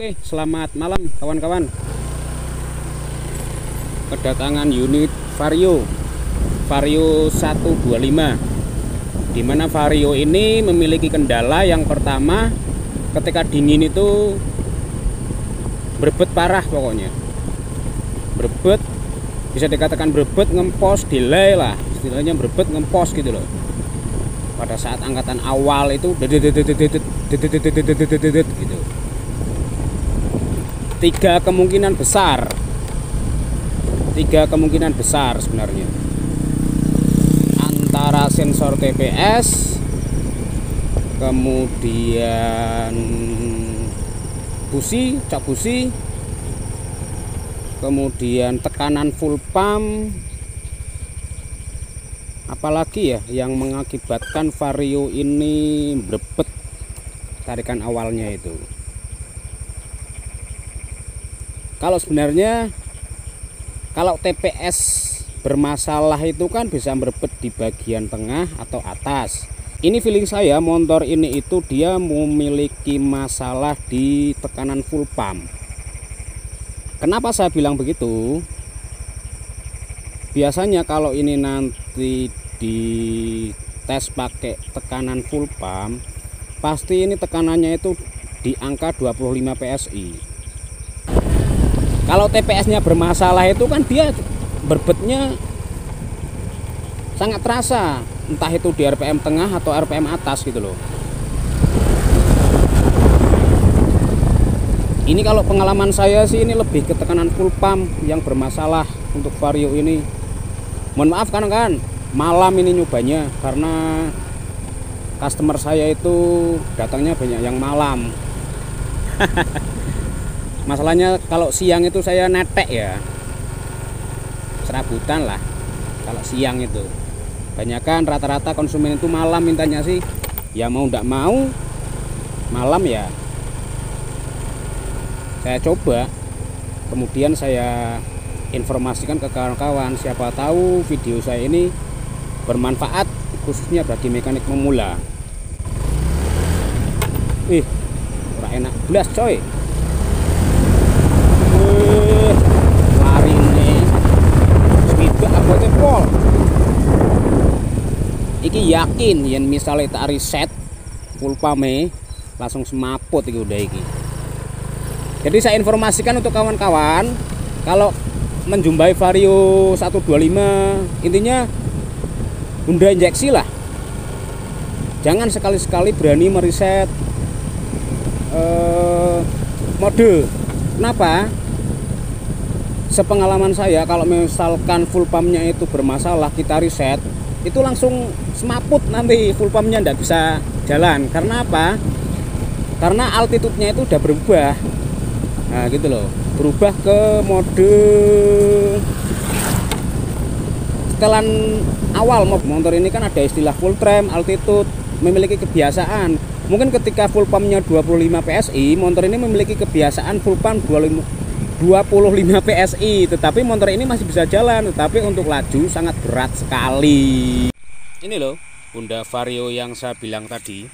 Oke, selamat malam kawan-kawan. Kedatangan unit Vario 125, dimana Vario ini memiliki kendala. Yang pertama, ketika dingin itu berebet parah, pokoknya berebet, bisa dikatakan berebet ngempos, delay lah istilahnya, berebet ngempos gitu loh. Pada saat angkatan awal itu gitu. Tiga kemungkinan besar sebenarnya, antara sensor TPS, kemudian busi, cak busi, kemudian tekanan full pump, apalagi ya yang mengakibatkan Vario ini berebet tarikan awalnya itu. Kalau sebenarnya kalau TPS bermasalah itu kan bisa berebet di bagian tengah atau atas. Ini feeling saya motor ini itu dia memiliki masalah di tekanan full pump. Kenapa saya bilang begitu? Biasanya kalau ini nanti di tes pakai tekanan full pump, pasti ini tekanannya itu di angka 25 PSI. Kalau TPS-nya bermasalah itu kan dia berebetnya sangat terasa, entah itu di RPM tengah atau RPM atas gitu loh. Ini kalau pengalaman saya sih ini lebih ke tekanan full pump yang bermasalah untuk Vario ini. Mohon maaf kan malam ini nyobanya, karena customer saya itu datangnya banyak yang malam. Masalahnya kalau siang itu saya netek ya, serabutan lah. Kalau siang itu banyakan rata-rata konsumen itu malam mintanya sih, ya mau ndak mau malam ya saya coba, kemudian saya informasikan ke kawan-kawan, siapa tahu video saya ini bermanfaat khususnya bagi mekanik pemula. Ora enak belas coy. Lari nih speed abote pol. Iki yakin yen misalnya tak reset full pump langsung semaput iki udah iki. Jadi saya informasikan untuk kawan-kawan, kalau menjumpai Vario 125, intinya Honda injeksi lah. Jangan sekali-sekali berani mereset mode. Kenapa? Sepengalaman saya, kalau misalkan full pumpnya itu bermasalah, kita reset, itu langsung semaput, nanti full pumpnya nggak bisa jalan. Karena apa? Karena altitude-nya itu udah berubah. Nah gitu loh, berubah ke mode setelan awal. Motor ini kan ada istilah full tram, altitude, memiliki kebiasaan. Mungkin ketika full pumpnya 25 PSI, motor ini memiliki kebiasaan full pump 25 PSI, tetapi motor ini masih bisa jalan, tetapi untuk laju sangat berat sekali. Ini loh Honda Vario yang saya bilang tadi,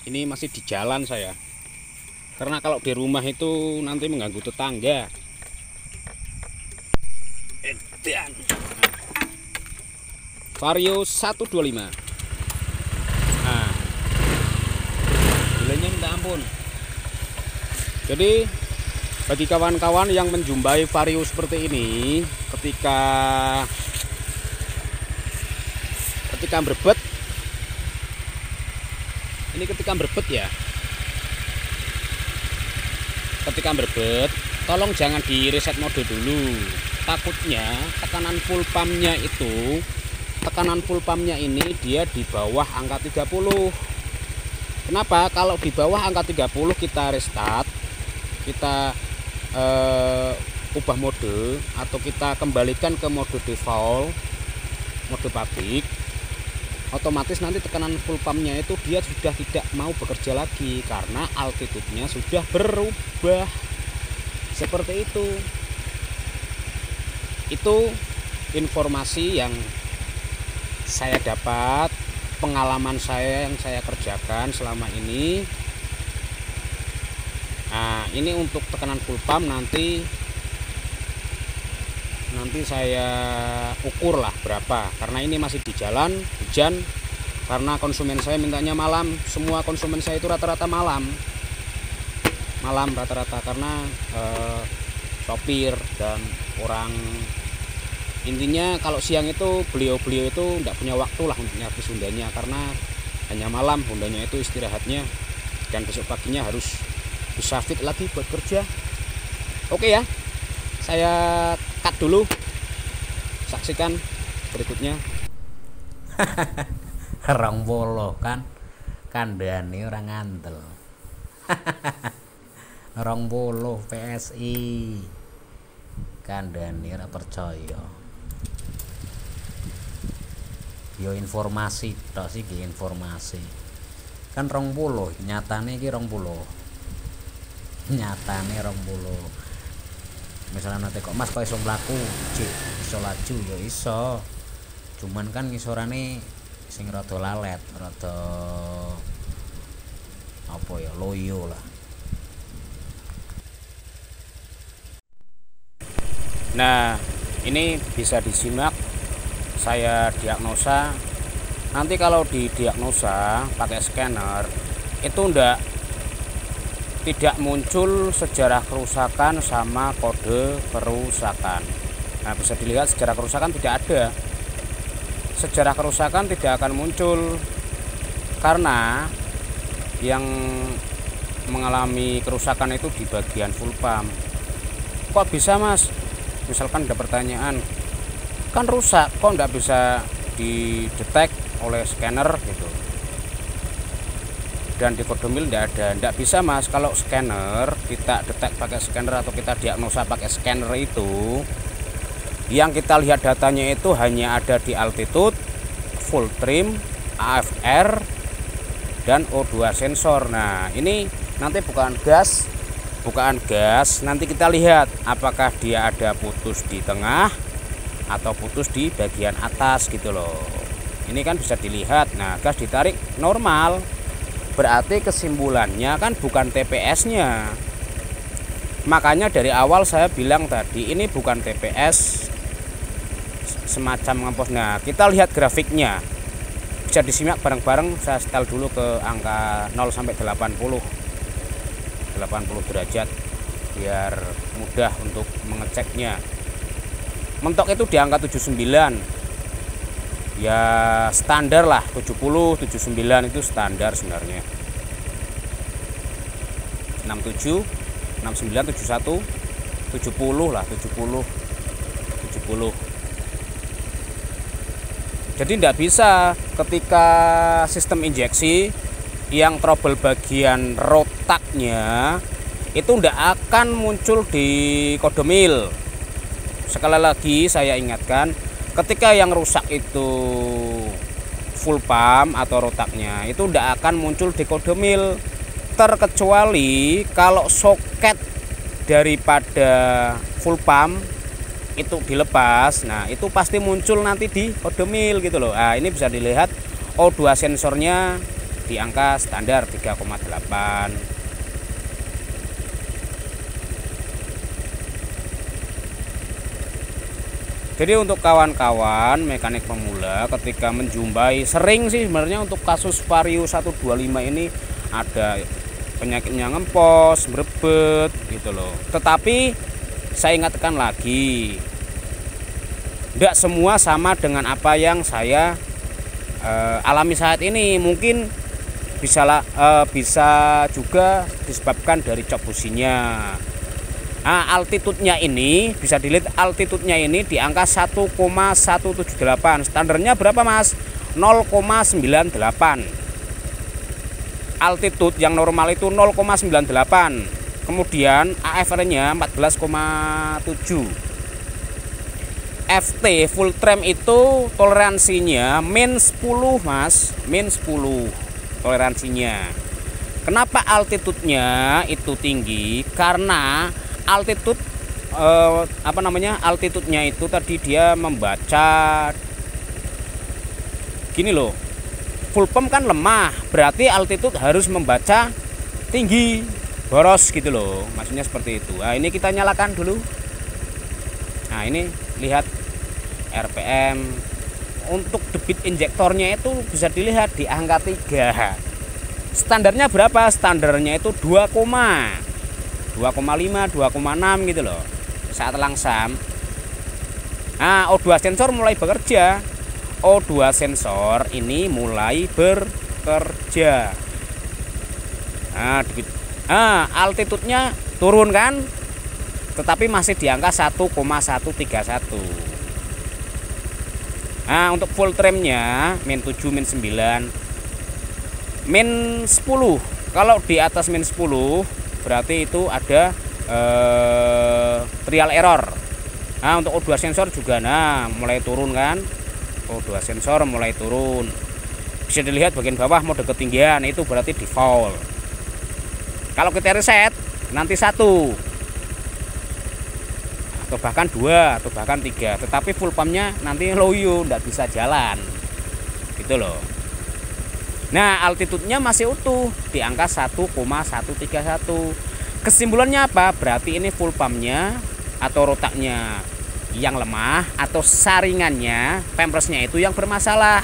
ini masih di jalan saya, karena kalau di rumah itu nanti mengganggu tetangga. Edan. Vario 125. Nah, gilanya minta ampun. Jadi bagi kawan-kawan yang menjumpai Vario seperti ini, ketika berebet, ini ketika berebet ya, ketika berebet, tolong jangan di reset mode dulu. Takutnya tekanan full pumpnya ini dia di bawah angka 30. Kenapa? Kalau di bawah angka 30 kita restart, kita ubah mode atau kita kembalikan ke mode default, mode pabrik, otomatis nanti tekanan full pumpnya itu dia sudah tidak mau bekerja lagi karena altitude-nya sudah berubah. Seperti itu. Itu informasi yang saya dapat, pengalaman saya yang saya kerjakan selama ini. Nah, ini untuk tekanan full pump nanti saya ukur lah berapa, karena ini masih di jalan hujan, karena konsumen saya mintanya malam. Semua konsumen saya itu rata-rata malam rata-rata, karena sopir dan orang, intinya kalau siang itu beliau itu tidak punya waktu lah untuk nyervis Hondanya, karena hanya malam Hondanya itu istirahatnya, dan besok paginya harus bisa fit lagi buat kerja. Oke ya, saya cut dulu, saksikan berikutnya. Rong polo kan kandhane ora ngandel. Rong polo PSI kandhane ora percaya. Yo informasi tok sih, informasi kan 20, nyatane iki 20, nyatane 20. Misalnya nanti kok Mas kok iso mlaku cik iso laju, ya iso, cuman kan ngisorane sing rada lalet, rada apa ya, loyo lah. Nah, ini bisa disimak saya diagnosa. Nanti kalau didiagnosa pakai scanner itu tidak muncul sejarah kerusakan sama kode kerusakan. Nah, bisa dilihat sejarah kerusakan tidak ada. Sejarah kerusakan tidak akan muncul karena yang mengalami kerusakan itu di bagian full pump. Kok bisa Mas? Misalkan ada pertanyaan, kan rusak, kok nggak bisa didetek oleh scanner gitu, dan di kode mil nggak bisa Mas. Kalau scanner kita detek pakai scanner atau kita diagnosa pakai scanner itu, yang kita lihat datanya itu hanya ada di altitude, full trim, AFR, dan O2 sensor. Nah, ini nanti bukaan gas, nanti kita lihat apakah dia ada putus di tengah atau putus di bagian atas gitu loh. Ini kan bisa dilihat. Nah, gas ditarik normal, berarti kesimpulannya kan bukan TPS-nya. Makanya dari awal saya bilang tadi ini bukan TPS semacam ngempos. Nah, kita lihat grafiknya, bisa disimak bareng-bareng. Saya setel dulu ke angka 0 sampai 80 derajat biar mudah untuk mengeceknya. Mentok itu di angka 79 ya, standar lah. 70, 79 itu standar sebenarnya. 67, 69, 71, 70 lah, 70. Jadi tidak bisa ketika sistem injeksi yang trouble bagian rotaknya itu tidak akan muncul di kode mil. Sekali lagi saya ingatkan, ketika yang rusak itu full pump atau rotaknya itu tidak akan muncul di kode mil, terkecuali kalau soket daripada full pump itu dilepas. Nah, itu pasti muncul nanti di kode mil gitu loh. Nah, ini bisa dilihat O2 sensornya di angka standar 3,8. Jadi untuk kawan-kawan mekanik pemula ketika menjumpai, sering sih sebenarnya untuk kasus Vario 125 ini ada penyakitnya ngempos, merebet gitu loh. Tetapi saya ingatkan lagi, tidak semua sama dengan apa yang saya alami saat ini. Mungkin bisa juga disebabkan dari cok businya. Nah, altitude-nya ini bisa dilihat, altitude-nya ini di angka 1,178. Standarnya berapa Mas? 0,98. Altitude yang normal itu 0,98. Kemudian AFR-nya 14,7. FT full trim itu toleransinya min 10 Mas, min 10 toleransinya. Kenapa altitude-nya itu tinggi? Karena altitude altitude-nya itu tadi dia membaca gini loh. Full pump kan lemah, berarti altitude harus membaca tinggi. boros gitu loh, maksudnya seperti itu. Nah ini kita nyalakan dulu. Nah ini lihat RPM. Untuk debit injektornya itu bisa dilihat di angka 3. Standarnya berapa? Standarnya itu 2,5, 2,6 gitu loh saat langsam. Nah O2 sensor mulai bekerja. O2 sensor ini mulai bekerja. Nah, altitude-nya turun kan, tetapi masih di angka 1,131. Nah untuk full trimnya min 7, min 9, min 10. Kalau di atas min 10 berarti itu ada trial error. Nah untuk O2 sensor juga mulai turun kan, O2 sensor mulai turun. Bisa dilihat bagian bawah mode ketinggian itu berarti default. Kalau kita reset nanti 1 atau bahkan 2 atau bahkan 3, tetapi full pumpnya nanti loyo, nggak bisa jalan gitu loh. Nah altitude-nya masih utuh di angka 1,131. Kesimpulannya apa? Berarti ini full pumpnya atau rotaknya yang lemah atau saringannya, pampersnya itu yang bermasalah.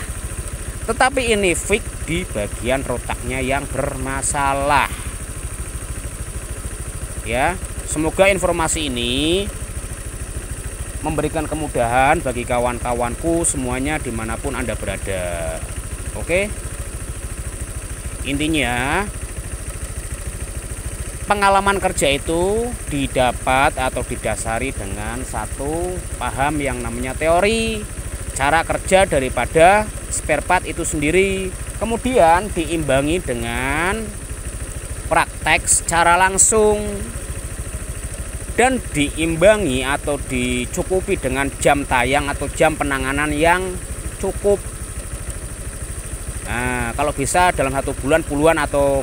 Tetapi ini fix di bagian rotaknya yang bermasalah. Ya, semoga informasi ini memberikan kemudahan bagi kawan-kawanku semuanya dimanapun Anda berada. Oke, intinya pengalaman kerja itu didapat atau didasari dengan satu, paham yang namanya teori cara kerja daripada spare part itu sendiri, kemudian diimbangi dengan praktek secara langsung dan diimbangi atau dicukupi dengan jam tayang atau jam penanganan yang cukup. Nah kalau bisa dalam 1 bulan puluhan atau